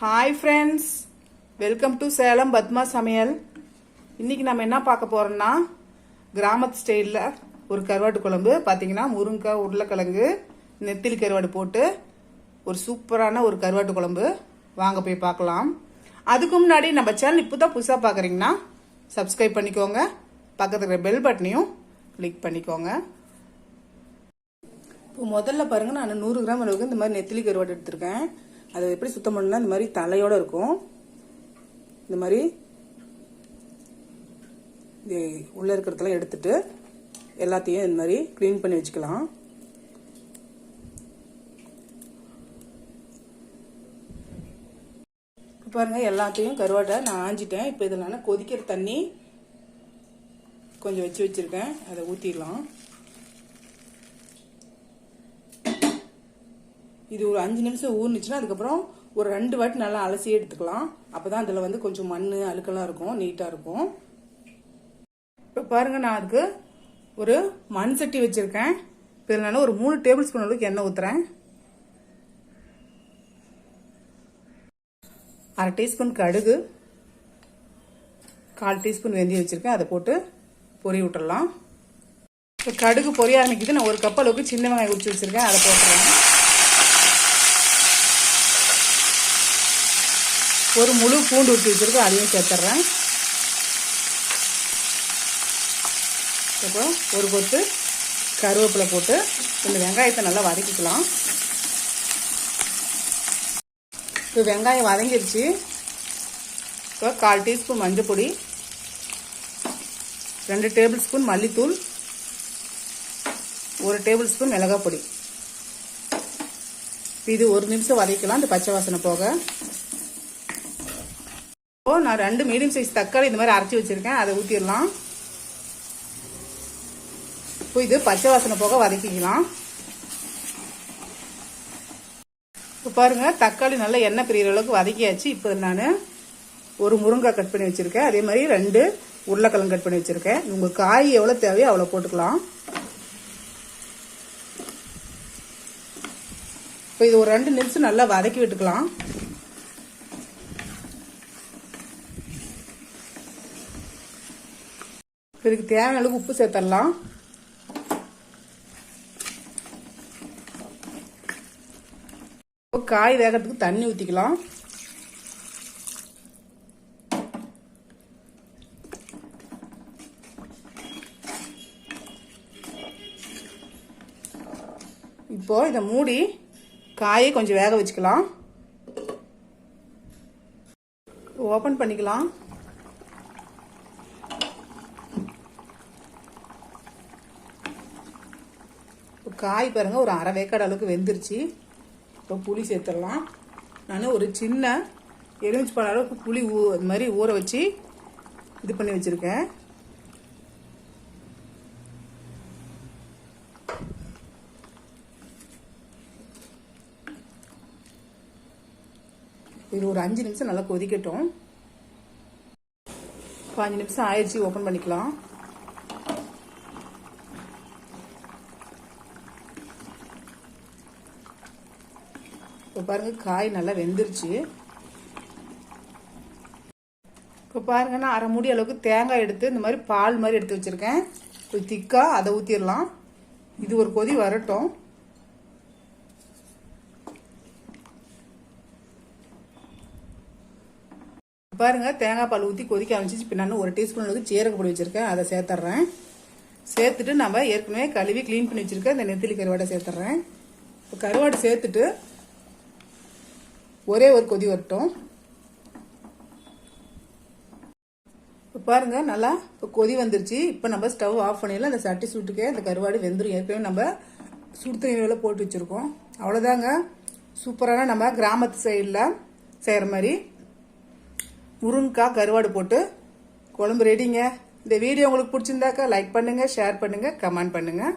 Hi friends, welcome to Salem Padma சமையல். இன்னைக்கு நம்ம என்ன பார்க்க போறோம்னா கிராமத்து ஸ்டைலில் ஒரு கருவாட்டு குழம்பு. பார்த்தீங்கன்னா முருங்காய், உருளைக்கிழங்கு, நெத்திலி கருவாடு போட்டு ஒரு சூப்பரான ஒரு கருவாட்டு குழம்பு. வாங்க போய் பார்க்கலாம். அதுக்கு முன்னாடி நம்ம சேனல் இப்போ தான் புதுசாக பார்க்குறீங்கன்னா சப்ஸ்கிரைப் பண்ணிக்கோங்க. பக்கத்தில் இருக்கிற பெல் பட்டனையும் கிளிக் பண்ணிக்கோங்க. இப்போ முதல்ல பாருங்க, நான் 100 கிராம் அளவுக்கு இந்த மாதிரி நெத்திலி கருவாடு எடுத்திருக்கேன். அதை எப்படி சுத்தம் பண்ணணும்னா இந்த மாதிரி தலையோட இருக்கும். இந்த மாதிரி உள்ள இருக்கிறதெல்லாம் எடுத்துட்டு எல்லாத்தையும் இந்த மாதிரி கிளீன் பண்ணி வச்சுக்கலாம். பாருங்க, எல்லாத்தையும் கருவாட்டை நான் ஆஞ்சிட்டேன். இப்போ இதில் நான் கொதிக்கிற தண்ணி கொஞ்சம் வச்சிருக்கேன். அதை ஊற்றிடலாம். இது ஒரு 5 நிமிஷம் ஊறிச்சுன்னா அதுக்கப்புறம் ஒரு 2 வாட்டி நல்லா அலசி எடுத்துக்கலாம். அப்போதான் அதில் வந்து கொஞ்சம் மண் அழுக்கெல்லாம் இருக்கும், நீட்டாக இருக்கும். இப்போ பாருங்க, நான் அதுக்கு ஒரு மண் சட்டி வச்சிருக்கேன். இப்போ நான் ஒரு 3 டேபிள் ஸ்பூன் அளவுக்கு எண்ணெய் ஊற்றுறேன். 1/2 டீஸ்பூன் கடுகு, 1/4 டீஸ்பூன் வெந்தயம் வச்சிருக்கேன். அதை போட்டு பொரிய விட்டுடலாம். இப்போ கடுகு பொரிய ஆரம்பிக்குது. நான் 1 கப் அளவுக்கு சின்ன வெங்காயம் உரிச்சு வச்சிருக்கேன். அதை போட்டுறேன். ஒரு முழு பூண்டு ஊற்றி வச்சிருக்கேன், அதையும் சேர்த்துட்றேன். அப்புறம் ஒரு கொத்து கருவேப்பிலை போட்டு இந்த வெங்காயத்தை நல்லா வதக்கிக்கலாம். இப்போ வெங்காயம் வதங்கிருச்சு. இப்போ 1/4 டீஸ்பூன் மஞ்சள் பொடி, 2 டேபிள் ஸ்பூன் மல்லித்தூள், 1 டேபிள் ஸ்பூன் மிளகாய் பொடி. இது 1 நிமிஷம் வதக்கலாம், இந்த பச்சை வாசனை போக. நான் 2 மீடியம் சைஸ் தக்காளி இந்த மாதிரி அரைச்சி வச்சிருக்கேன். அதை ஊற்றிடலாம். இப்போ இது பச்சை வாசனை போக வதக்கிக்கலாம். இப்போ பாருங்க, தக்காளி நல்லா எண்ணெய் பிரிகிற அளவுக்கு வதக்கியாச்சு. இப்போ நான் ஒரு முருங்காய் கட் பண்ணி வச்சிருக்கேன். அதே மாதிரி 2 உருளைக்கிழங்கு கட் பண்ணி வச்சிருக்கேன். உங்களுக்கு காய் எவ்வளோ தேவையோ அவ்வளோ போட்டுக்கலாம். இப்போ இது ஒரு 2 நிமிஷம் நல்லா வதக்கி விட்டுக்கலாம். இதுக்கு தேவையான அளவுக்கு உப்பு சேர்த்துடலாம். காய் வேகிறதுக்கு தண்ணி ஊற்றிக்கலாம். இப்போ இதை மூடி காயை கொஞ்சம் வேக வச்சுக்கலாம். ஓபன் பண்ணிக்கலாம். காய் பாருங்க, ஒரு 1/2 வேக்காடு அளவுக்கு வெந்துருச்சு. இப்போ புளி சேர்த்துடலாம். நான் ஒரு சின்ன எலுமிச்சை பழம் அளவுக்கு புளி இந்த மாதிரி ஊற வச்சு இது பண்ணி வச்சிருக்கேன். இது ஒரு 5 நிமிஷம் நல்லா கொதிக்கட்டும். 5 நிமிஷம் ஆயிடுச்சு. ஓபன் பண்ணிக்கலாம். இப்போ பாருங்க, காய் நல்லா வெந்துருச்சு. இப்போ பாருங்க, நான் 1/2 மூடி அளவுக்கு தேங்காய் எடுத்து இந்த மாதிரி பால் மாதிரி எடுத்து வச்சிருக்கேன். கொஞ்சம் திக்கா அதை ஊற்றிடலாம். இது ஒரு கொதி வரட்டும். பாருங்க, தேங்காய் பால் ஊற்றி கொதிக்க ஆரம்பிச்சிச்சு. இப்போ நான் 1 டீஸ்பூன் அளவுக்கு சீரக பொடி வச்சிருக்கேன். அதை சேர்த்துட்றேன். சேர்த்துட்டு நம்ம ஏற்கனவே கழுவி கிளீன் பண்ணி வச்சிருக்கேன் இந்த நெத்திலி கருவாடை சேர்த்துட்றேன். இப்போ கருவாடு சேர்த்துட்டு ஒரே ஒரு கொதி வரட்டும். இப்போ பாருங்க, நல்லா இப்போ கொதி வந்துருச்சு. இப்போ நம்ம ஸ்டவ் ஆஃப் பண்ணிடலாம். அந்த சட்டி சூட்டுக்கே இந்த கருவாடு வெந்துடும். ஏற்கனவே நம்ம சுடு தண்ணியில் போட்டு வச்சுருக்கோம். அவ்வளோதாங்க, சூப்பரான நம்ம கிராமத்து சைடில் செய்கிற மாதிரி முருங்காய் கருவாடு போட்டு குழம்பு ரெடிங்க. இந்த வீடியோ உங்களுக்கு பிடிச்சிருந்தாக்கா லைக் பண்ணுங்கள், ஷேர் பண்ணுங்கள், கமெண்ட் பண்ணுங்கள்.